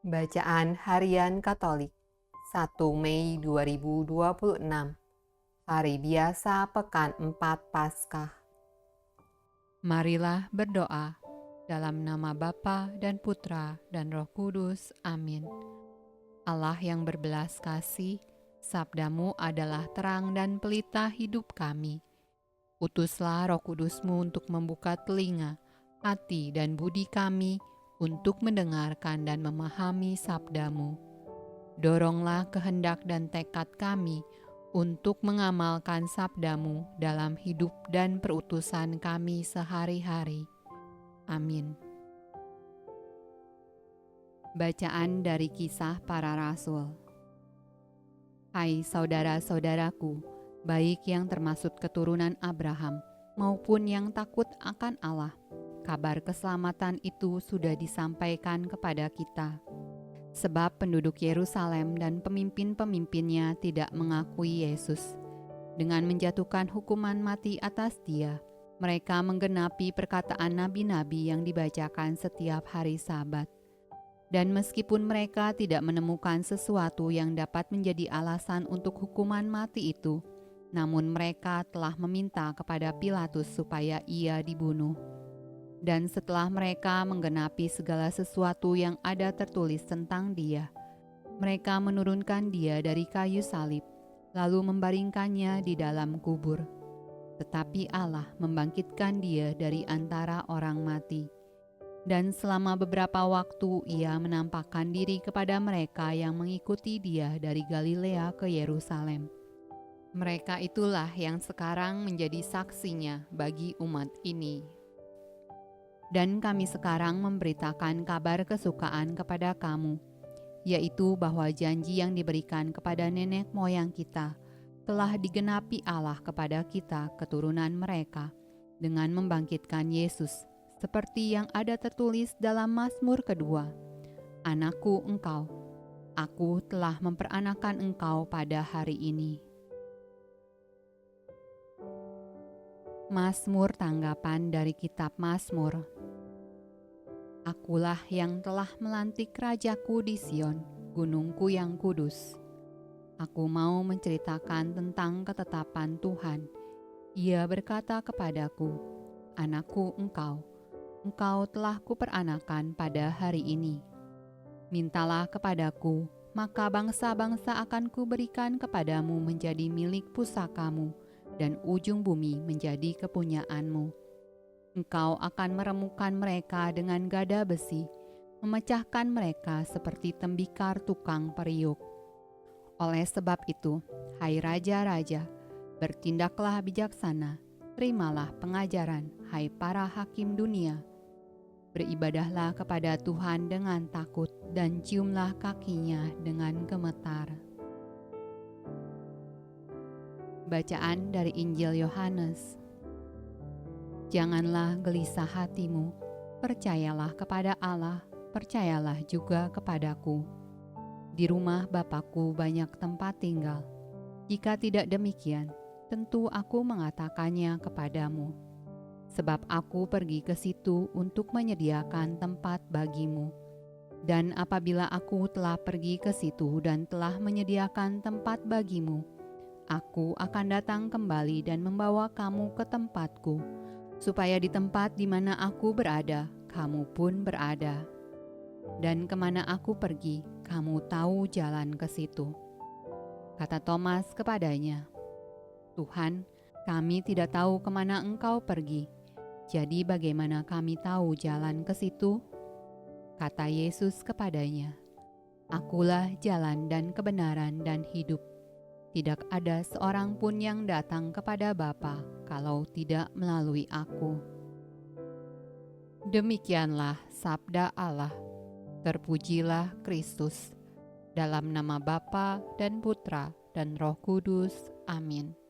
Bacaan Harian Katolik 1 Mei 2026 Hari Biasa Pekan 4 Paskah. Marilah berdoa dalam nama Bapa dan Putra dan Roh Kudus. Amin. Allah yang berbelas kasih, sabdamu adalah terang dan pelita hidup kami. Utuslah Roh Kudusmu untuk membuka telinga, hati dan budi kami untuk mendengarkan dan memahami sabdamu. Doronglah kehendak dan tekad kami untuk mengamalkan sabdamu dalam hidup dan perutusan kami sehari-hari. Amin. Bacaan dari Kisah Para Rasul. Hai saudara-saudaraku, baik yang termasuk keturunan Abraham maupun yang takut akan Allah, kabar keselamatan itu sudah disampaikan kepada kita. Sebab penduduk Yerusalem dan pemimpin-pemimpinnya tidak mengakui Yesus. Dengan menjatuhkan hukuman mati atas Dia, mereka menggenapi perkataan nabi-nabi yang dibacakan setiap hari Sabat. Dan meskipun mereka tidak menemukan sesuatu yang dapat menjadi alasan untuk hukuman mati itu, namun mereka telah meminta kepada Pilatus supaya ia dibunuh. Dan setelah mereka menggenapi segala sesuatu yang ada tertulis tentang Dia, mereka menurunkan Dia dari kayu salib, lalu membaringkannya di dalam kubur. Tetapi Allah membangkitkan Dia dari antara orang mati. Dan selama beberapa waktu Ia menampakkan diri kepada mereka yang mengikuti Dia dari Galilea ke Yerusalem. Mereka itulah yang sekarang menjadi saksinya bagi umat ini. Dan kami sekarang memberitakan kabar kesukaan kepada kamu, yaitu bahwa janji yang diberikan kepada nenek moyang kita telah digenapi Allah kepada kita keturunan mereka dengan membangkitkan Yesus, seperti yang ada tertulis dalam Mazmur kedua. Anakku engkau, aku telah memperanakan engkau pada hari ini. Mazmur tanggapan dari kitab Mazmur. Akulah yang telah melantik rajaku di Sion, gunungku yang kudus. Aku mau menceritakan tentang ketetapan Tuhan. Ia berkata kepadaku, anakku engkau telah kuperanakan pada hari ini. Mintalah kepadaku, maka bangsa-bangsa akan kuberikan kepadamu menjadi milik pusakamu, dan ujung bumi menjadi kepunyaanmu. Engkau akan meremukan mereka dengan gada besi, memecahkan mereka seperti tembikar tukang periuk. Oleh sebab itu, hai raja-raja, bertindaklah bijaksana, terimalah pengajaran, hai para hakim dunia. Beribadahlah kepada Tuhan dengan takut, dan ciumlah kakinya dengan gemetar. Bacaan dari Injil Yohanes. Janganlah gelisah hatimu, percayalah kepada Allah, percayalah juga kepadaku. Di rumah Bapakku banyak tempat tinggal. Jika tidak demikian, tentu aku mengatakannya kepadamu. Sebab aku pergi ke situ untuk menyediakan tempat bagimu. Dan apabila aku telah pergi ke situ dan telah menyediakan tempat bagimu, aku akan datang kembali dan membawa kamu ke tempatku, supaya di tempat di mana aku berada, kamu pun berada. Dan kemana aku pergi, kamu tahu jalan ke situ. Kata Thomas kepadanya, Tuhan, kami tidak tahu kemana engkau pergi. Jadi bagaimana kami tahu jalan ke situ? Kata Yesus kepadanya, Akulah jalan dan kebenaran dan hidup. Tidak ada seorang pun yang datang kepada Bapa kalau tidak melalui aku. Demikianlah sabda Allah. Terpujilah Kristus. Dalam nama Bapa dan Putra dan Roh Kudus. Amin.